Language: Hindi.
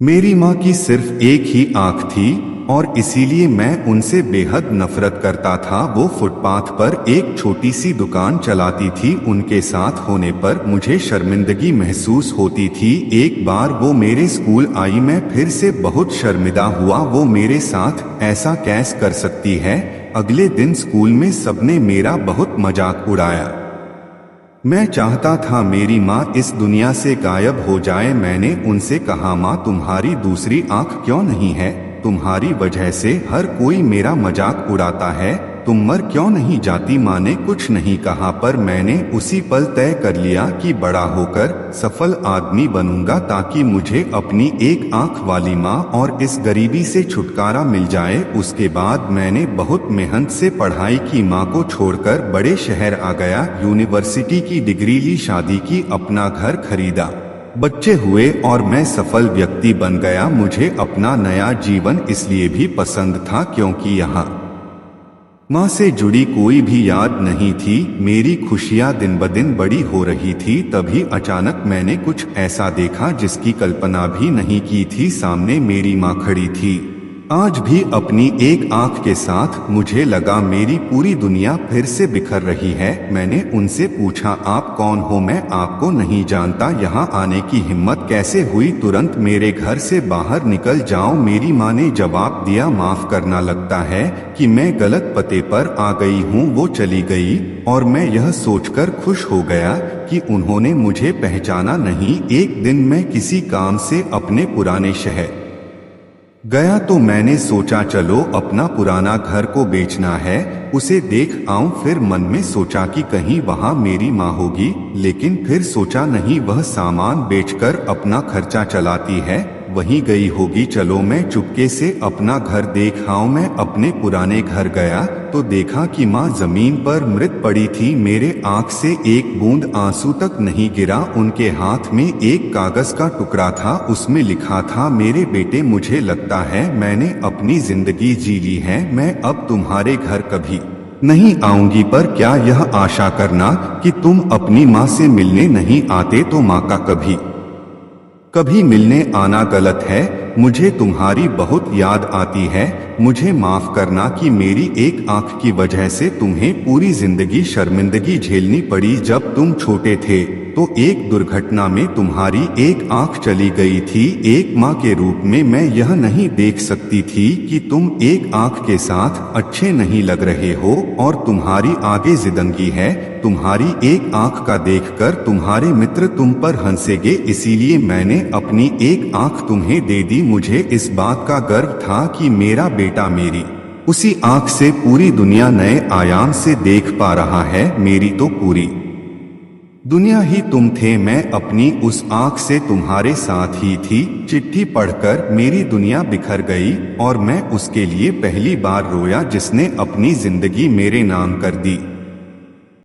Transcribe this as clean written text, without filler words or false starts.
मेरी माँ की सिर्फ एक ही आंख थी और इसीलिए मैं उनसे बेहद नफरत करता था। वो फुटपाथ पर एक छोटी सी दुकान चलाती थी। उनके साथ होने पर मुझे शर्मिंदगी महसूस होती थी। एक बार वो मेरे स्कूल आई, मैं फिर से बहुत शर्मिंदा हुआ। वो मेरे साथ ऐसा कैसे कर सकती है। अगले दिन स्कूल में सबने मेरा बहुत मजाक उड़ाया। मैं चाहता था मेरी माँ इस दुनिया से गायब हो जाए। मैंने उनसे कहा, माँ तुम्हारी दूसरी आंख क्यों नहीं है? तुम्हारी वजह से हर कोई मेरा मजाक उड़ाता है। तुम मर क्यों नहीं जाती? माँ ने कुछ नहीं कहा, पर मैंने उसी पल तय कर लिया कि बड़ा होकर सफल आदमी बनूंगा ताकि मुझे अपनी एक आंख वाली माँ और इस गरीबी से छुटकारा मिल जाए। उसके बाद मैंने बहुत मेहनत से पढ़ाई की, माँ को छोड़कर बड़े शहर आ गया, यूनिवर्सिटी की डिग्री ली, शादी की, अपना घर खरीदा, बच्चे हुए और मैं सफल व्यक्ति बन गया। मुझे अपना नया जीवन इसलिए भी पसंद था क्योंकि यहाँ माँ से जुड़ी कोई भी याद नहीं थी। मेरी खुशियाँ दिन ब दिन बड़ी हो रही थी। तभी अचानक मैंने कुछ ऐसा देखा जिसकी कल्पना भी नहीं की थी। सामने मेरी माँ खड़ी थी, आज भी अपनी एक आंख के साथ। मुझे लगा मेरी पूरी दुनिया फिर से बिखर रही है। मैंने उनसे पूछा, आप कौन हो? मैं आपको नहीं जानता। यहाँ आने की हिम्मत कैसे हुई? तुरंत मेरे घर से बाहर निकल जाओ। मेरी माँ ने जवाब दिया, माफ करना, लगता है कि मैं गलत पते पर आ गई हूँ। वो चली गई और मैं यह सोचकर खुश हो गया कि उन्होंने मुझे पहचाना नहीं। एक दिन मैं किसी काम से अपने पुराने शहर गया तो मैंने सोचा चलो अपना पुराना घर को बेचना है, उसे देख आऊं। फिर मन में सोचा कि कहीं वहां मेरी माँ होगी, लेकिन फिर सोचा नहीं, वह सामान बेचकर अपना खर्चा चलाती है, वहीं गई होगी। चलो मैं चुपके से अपना घर देख आऊं। मैं अपने पुराने घर गया तो देखा कि माँ जमीन पर मृत पड़ी थी। मेरे आंख से एक बूंद आंसू तक नहीं गिरा। उनके हाथ में एक कागज का टुकड़ा था, उसमें लिखा था, मेरे बेटे, मुझे लगता है मैंने अपनी जिंदगी जी ली है। मैं अब तुम्हारे घर कभी नहीं आऊंगी, पर क्या यह आशा करना कि तुम अपनी माँ से मिलने नहीं आते तो माँ का कभी मिलने आना गलत है। मुझे तुम्हारी बहुत याद आती है। मुझे माफ करना कि मेरी एक आंख की वजह से तुम्हें पूरी जिंदगी शर्मिंदगी झेलनी पड़ी। जब तुम छोटे थे तो एक दुर्घटना में तुम्हारी एक आंख चली गई थी। एक माँ के रूप में मैं यह नहीं देख सकती थी कि तुम एक आंख के साथ अच्छे नहीं लग रहे हो और तुम्हारी आगे जिंदगी है। तुम्हारी एक आंख का देखकर तुम्हारे मित्र तुम पर हंसेंगे, इसीलिए मैंने अपनी एक आंख तुम्हें दे दी। मुझे इस बात का गर्व था कि मेरा बेटा मेरी उसी आंख से पूरी दुनिया नए आयाम से देख पा रहा है। मेरी तो पूरी दुनिया ही तुम थे। मैं अपनी उस आंख से तुम्हारे साथ ही थी। चिट्ठी पढ़कर मेरी दुनिया बिखर गई और मैं उसके लिए पहली बार रोया जिसने अपनी जिंदगी मेरे नाम कर दी।